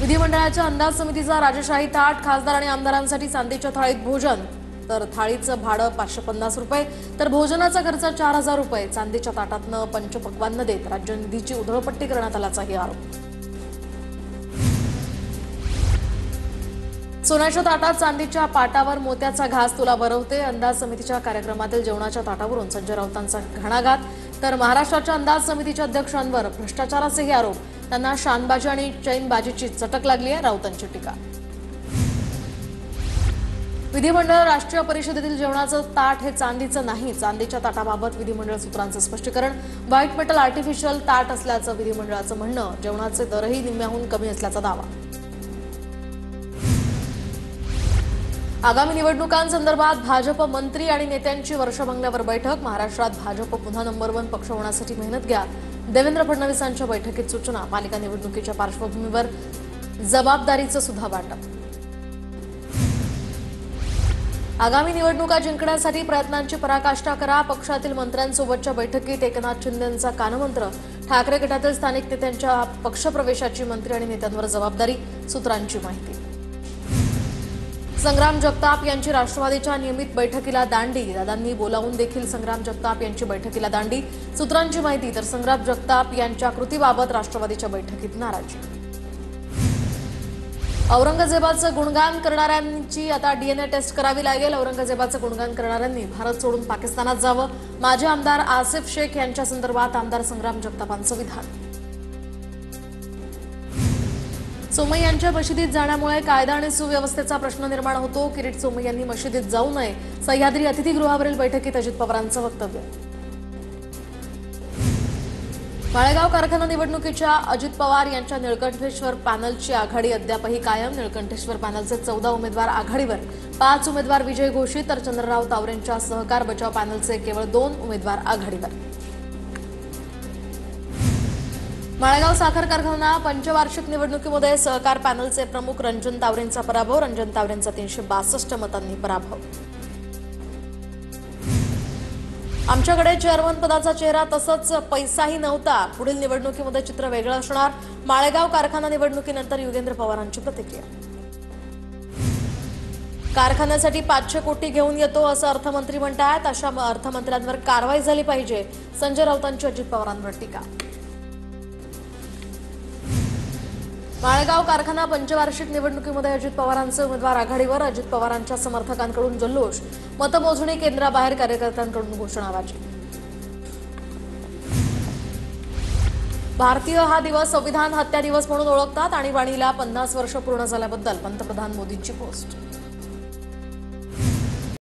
विधिमंडळाच्या अंदाज समितीचा राजेशाही ताट, खासदार आणि आमदारांसाठी चांदीच्या थाळीत भोजन. तर थाळीचं भाडं 550 रुपये, तर भोजनाचा खर्च 4000 रुपये. चांदीच्या ताटातनं पंचपक्वान्न देत राज्य निधीची उधळपट्टी करण्यात आल्याचाही आरोप. सोन्याच्या ताटात चांदीच्या पाटावर मोत्याचा घास तुला भरवते. अंदाज समितीच्या कार्यक्रमातील जेवणाच्या ताटावरून संजय राऊतांचा घणाघात. तर महाराष्ट्राच्या अंदाज समितीच्या अध्यक्षांवर भ्रष्टाचाराचेही आरोप. त्यांना शानबाजी आणि चैनबाजीची चटक लागली आहे, राऊतांची टीका. विधिमंडळ राष्ट्रीय परिषदेतील जेवणाचं ताट हे चांदीचं नाही. चांदीच्या ताटाबाबत विधिमंडळ सूत्रांचं स्पष्टीकरण. व्हाईट मेटल आर्टिफिशियल ताट असल्याचं विधिमंडळाचं म्हणणं. जेवणाचे दरही निम्म्याहून कमी असल्याचा दावा. आगामी निवडणुकांसंदर्भात भाजप मंत्री आणि नेत्यांची वर्षा बंगल्यावर बैठक. महाराष्ट्रात भाजप पुन्हा नंबर 1 पक्ष होण्यासाठी मेहनत घ्या. देवेंद्र फडणवीसांच्या बैठकीत सूचना. पालिका निवडणुकीच्या पार्श्वभूमीवर जबाबदारीचं सुद्धा वाटप. आगामी निवडणुका जिंकण्यासाठी प्रयत्नांची पराकाष्ठा करा. पक्षातील मंत्र्यांसोबतच्या बैठकीत एकनाथ शिंदेंचा कानमंत्र. ठाकरे गटातील स्थानिक नेत्यांच्या पक्षप्रवेशाची मंत्री आणि नेत्यांवर जबाबदारी. सूत्रांची माहिती. संग्राम जगताप यांची राष्ट्रवादीच्या नियमित बैठकीला दांडी. दादांनी बोलावून देखील संग्राम जगताप यांची बैठकीला दांडी. सूत्रांची माहिती. तर संग्राम जगताप यांच्या कृतीबाबत राष्ट्रवादीच्या बैठकीत नाराजी. औरंगजेबाचं गुणगान करणाऱ्यांची आता डीएनए टेस्ट करावी लागेल. औरंगजेबाचं गुणगान करणाऱ्यांनी भारत सोडून पाकिस्तानात जावं. माजी आमदार आसिफ शेख यांच्या संदर्भात आमदार संग्राम जगतापांचं विधान. सोमय्या यांच्या मशिदीत जाण्यामुळे कायदा आणि सुव्यवस्थेचा प्रश्न निर्माण होतो. किरीट सोमय्या यांनी मशिदीत जाऊ नये. सह्याद्री अतिथीगृहावरील बैठकीत अजित पवारांचं वक्तव्य. माळेगाव कारखाना निवडणुकीच्या अजित पवार यांच्या निळकंठेश्वर पॅनलची आघाडी अद्यापही कायम. निळकंठेश्वर पॅनलचे 14 उमेदवार आघाडीवर. 5 उमेदवार विजय घोषित. तर चंद्रराव तावरेंच्या सहकार बचाव पॅनलचे केवळ 2 उमेदवार आघाडीवर. माळेगाव साखर कारखाना पंचवार्षिक निवडणुकीमध्ये सहकार पॅनलचे प्रमुख रंजन तावरेंचा पराभव. रंजन तावरेंचा 362 मतांनी पराभव. आमच्याकडे चेअरमन पदाचा चेहरा तसंच पैसाही नव्हता. पुढील निवडणुकीमध्ये चित्र वेगळं असणार. माळेगाव कारखाना निवडणुकीनंतर युगेंद्र पवारांची प्रतिक्रिया. कारखान्यासाठी 500 कोटी घेऊन येतो असं अर्थमंत्री म्हणतात. अशा अर्थमंत्र्यांवर कारवाई झाली पाहिजे. संजय राऊतांची अजित पवारांवर टीका. माळेगाव कारखाना पंचवार्षिक निवडणुकीमध्ये अजित पवारांचे उमेदवार आघाडीवर. अजित पवारांच्या समर्थकांकडून जल्लोष. मतमोजणी केंद्राबाहेर कार्यकर्त्यांकडून घोषणाबाजी. भारतीय हा दिवस संविधान हत्या दिवस म्हणून ओळखतात. आणीबाणीला 50 वर्ष पूर्ण झाल्याबद्दल पंतप्रधान मोदींची पोस्ट.